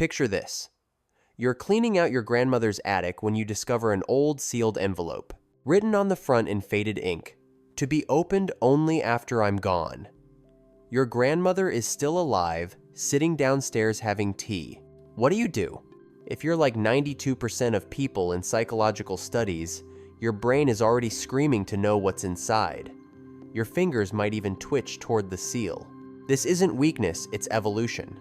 Picture this. You're cleaning out your grandmother's attic when you discover an old sealed envelope, written on the front in faded ink, "To be opened only after I'm gone." Your grandmother is still alive, sitting downstairs having tea. What do? If you're like 92% of people in psychological studies, your brain is already screaming to know what's inside. Your fingers might even twitch toward the seal. This isn't weakness, it's evolution.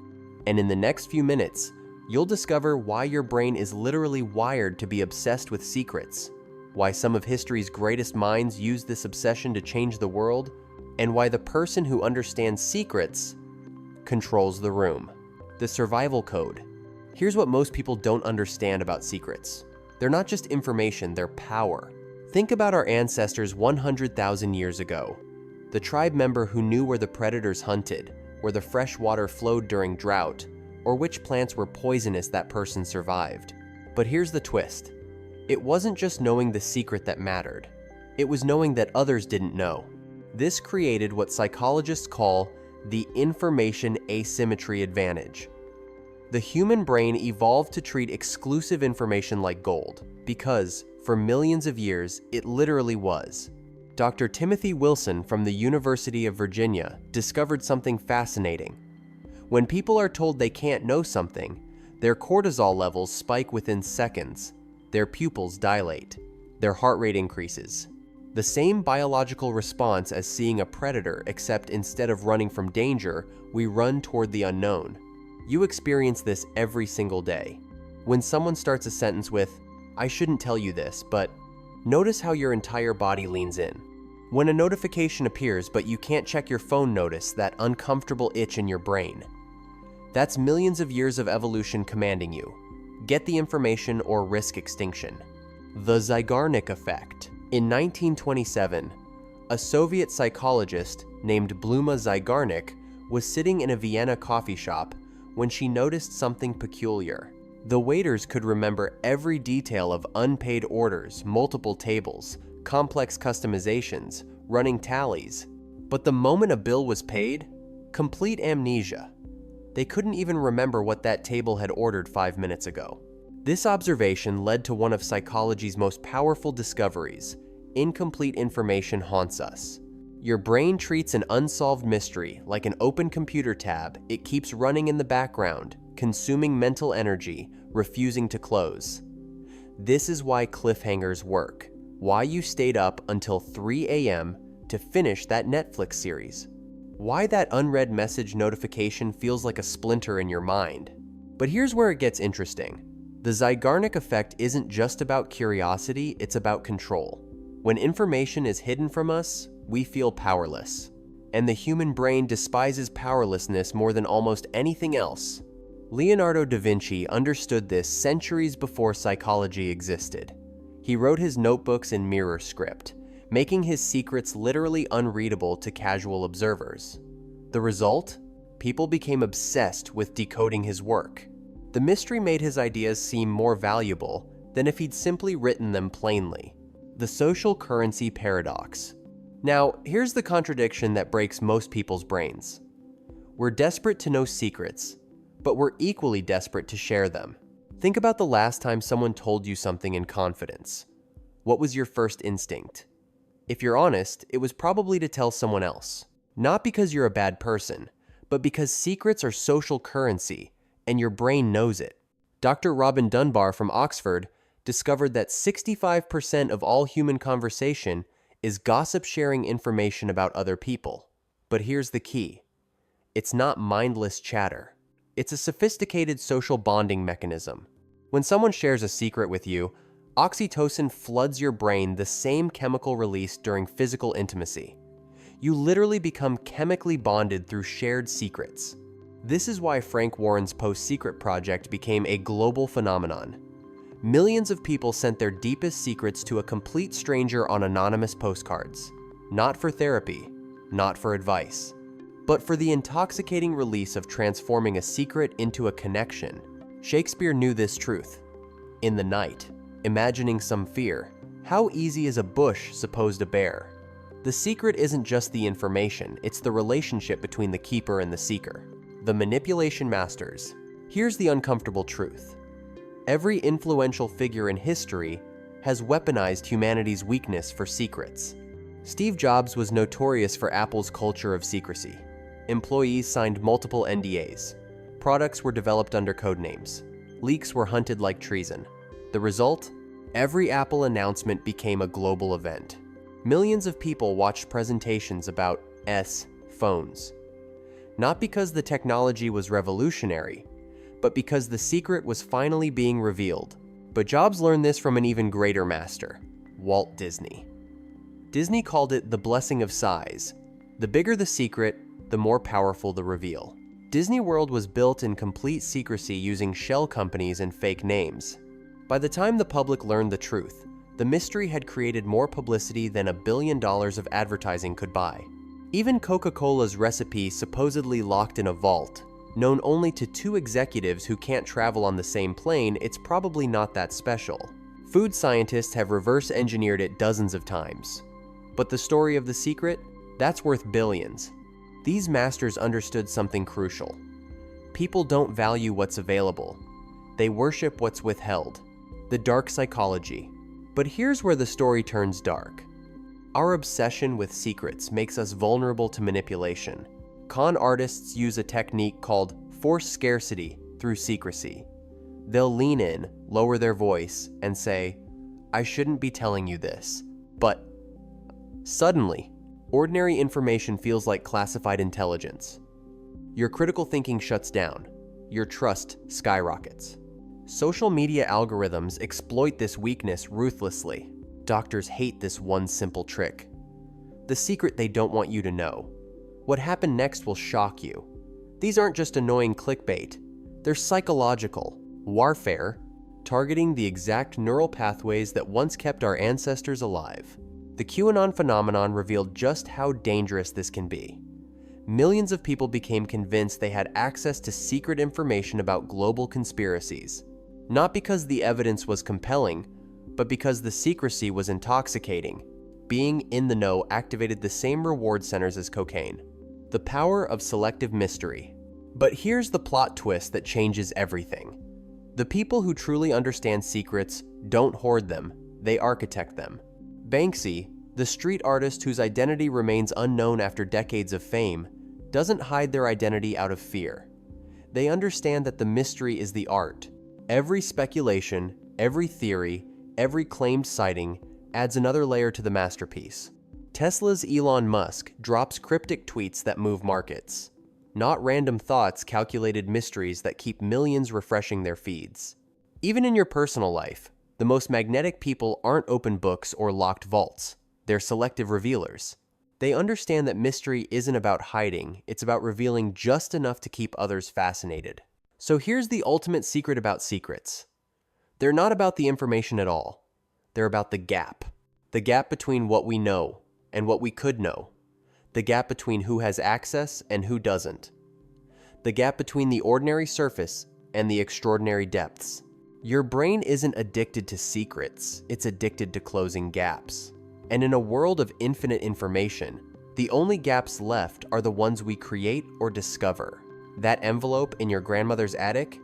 And in the next few minutes, you'll discover why your brain is literally wired to be obsessed with secrets, why some of history's greatest minds use this obsession to change the world, and why the person who understands secrets controls the room. The survival code. Here's what most people don't understand about secrets. They're not just information, they're power. Think about our ancestors 100,000 years ago. The tribe member who knew where the predators hunted, where the fresh water flowed during drought, or which plants were poisonous that person survived. But here's the twist. It wasn't just knowing the secret that mattered. It was knowing that others didn't know. This created what psychologists call the information asymmetry advantage. The human brain evolved to treat exclusive information like gold, because, for millions of years, it literally was. Dr. Timothy Wilson from the University of Virginia discovered something fascinating. When people are told they can't know something, their cortisol levels spike within seconds, their pupils dilate, their heart rate increases. The same biological response as seeing a predator, except instead of running from danger, we run toward the unknown. You experience this every single day. When someone starts a sentence with, "I shouldn't tell you this, but," notice how your entire body leans in. When a notification appears but you can't check your phone, notice that uncomfortable itch in your brain. That's millions of years of evolution commanding you. Get the information or risk extinction. The Zeigarnik effect. In 1927, a Soviet psychologist named Bluma Zeigarnik was sitting in a Vienna coffee shop when she noticed something peculiar. The waiters could remember every detail of unpaid orders, multiple tables, complex customizations, running tallies. But the moment a bill was paid, complete amnesia. They couldn't even remember what that table had ordered 5 minutes ago. This observation led to one of psychology's most powerful discoveries: incomplete information haunts us. Your brain treats an unsolved mystery like an open computer tab. It keeps running in the background, consuming mental energy, refusing to close. This is why cliffhangers work, why you stayed up until 3 a.m. to finish that Netflix series, why that unread message notification feels like a splinter in your mind. But here's where it gets interesting. The Zeigarnik effect isn't just about curiosity, it's about control. When information is hidden from us, we feel powerless. And the human brain despises powerlessness more than almost anything else. Leonardo da Vinci understood this centuries before psychology existed. He wrote his notebooks in mirror script, making his secrets literally unreadable to casual observers. The result? People became obsessed with decoding his work. The mystery made his ideas seem more valuable than if he'd simply written them plainly. The social currency paradox. Now, here's the contradiction that breaks most people's brains. We're desperate to know secrets, but we're equally desperate to share them. Think about the last time someone told you something in confidence. What was your first instinct? If you're honest, it was probably to tell someone else. Not because you're a bad person, but because secrets are social currency, and your brain knows it. Dr. Robin Dunbar from Oxford discovered that 65% of all human conversation is gossip sharing information about other people. But here's the key. It's not mindless chatter. It's a sophisticated social bonding mechanism. When someone shares a secret with you, oxytocin floods your brain, the same chemical released during physical intimacy. You literally become chemically bonded through shared secrets. This is why Frank Warren's Post-Secret project became a global phenomenon. Millions of people sent their deepest secrets to a complete stranger on anonymous postcards. Not for therapy, not for advice, but for the intoxicating release of transforming a secret into a connection. Shakespeare knew this truth. In the night, imagining some fear, how easy is a bush supposed to bear? The secret isn't just the information, it's the relationship between the keeper and the seeker. The manipulation masters. Here's the uncomfortable truth. Every influential figure in history has weaponized humanity's weakness for secrets. Steve Jobs was notorious for Apple's culture of secrecy. Employees signed multiple NDAs. Products were developed under code names. Leaks were hunted like treason. The result? Every Apple announcement became a global event. Millions of people watched presentations about phones. Not because the technology was revolutionary, but because the secret was finally being revealed. But Jobs learned this from an even greater master, Walt Disney. Disney called it the blessing of size. The bigger the secret, the more powerful the reveal. Disney World was built in complete secrecy using shell companies and fake names. By the time the public learned the truth, the mystery had created more publicity than $1 billion of advertising could buy. Even Coca-Cola's recipe supposedly locked in a vault, known only to 2 executives who can't travel on the same plane, it's probably not that special. Food scientists have reverse engineered it dozens of times. But the story of the secret? That's worth billions. These masters understood something crucial. People don't value what's available. They worship what's withheld. The dark psychology. But here's where the story turns dark. Our obsession with secrets makes us vulnerable to manipulation. Con artists use a technique called forced scarcity through secrecy. They'll lean in, lower their voice, and say, "I shouldn't be telling you this." But suddenly, ordinary information feels like classified intelligence. Your critical thinking shuts down. Your trust skyrockets. Social media algorithms exploit this weakness ruthlessly. Doctors hate this one simple trick. The secret they don't want you to know. What happened next will shock you. These aren't just annoying clickbait. They're psychological warfare, targeting the exact neural pathways that once kept our ancestors alive. The QAnon phenomenon revealed just how dangerous this can be. Millions of people became convinced they had access to secret information about global conspiracies, not because the evidence was compelling, but because the secrecy was intoxicating. Being in the know activated the same reward centers as cocaine. The power of selective mystery. But here's the plot twist that changes everything. The people who truly understand secrets don't hoard them, they architect them. Banksy, the street artist whose identity remains unknown after decades of fame, doesn't hide their identity out of fear. They understand that the mystery is the art. Every speculation, every theory, every claimed sighting adds another layer to the masterpiece. Tesla's Elon Musk drops cryptic tweets that move markets. Not random thoughts, calculated mysteries that keep millions refreshing their feeds. Even in your personal life, the most magnetic people aren't open books or locked vaults. They're selective revealers. They understand that mystery isn't about hiding, it's about revealing just enough to keep others fascinated. So here's the ultimate secret about secrets. They're not about the information at all. They're about the gap. The gap between what we know and what we could know. The gap between who has access and who doesn't. The gap between the ordinary surface and the extraordinary depths. Your brain isn't addicted to secrets, it's addicted to closing gaps. And in a world of infinite information, the only gaps left are the ones we create or discover. That envelope in your grandmother's attic?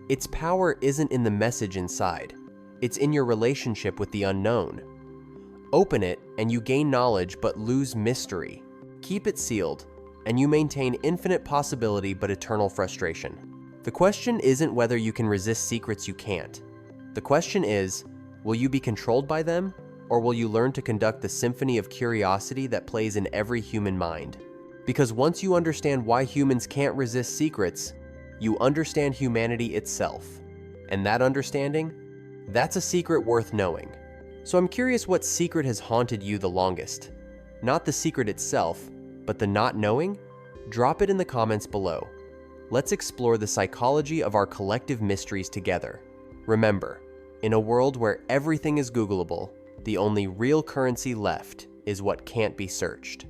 Its power isn't in the message inside. It's in your relationship with the unknown. Open it and you gain knowledge but lose mystery. Keep it sealed and you maintain infinite possibility but eternal frustration. The question isn't whether you can resist secrets you can't. The question is, will you be controlled by them, or will you learn to conduct the symphony of curiosity that plays in every human mind? Because once you understand why humans can't resist secrets, you understand humanity itself. And that understanding, that's a secret worth knowing. So I'm curious what secret has haunted you the longest. Not the secret itself, but the not knowing? Drop it in the comments below. Let's explore the psychology of our collective mysteries together. Remember, in a world where everything is Googleable, the only real currency left is what can't be searched.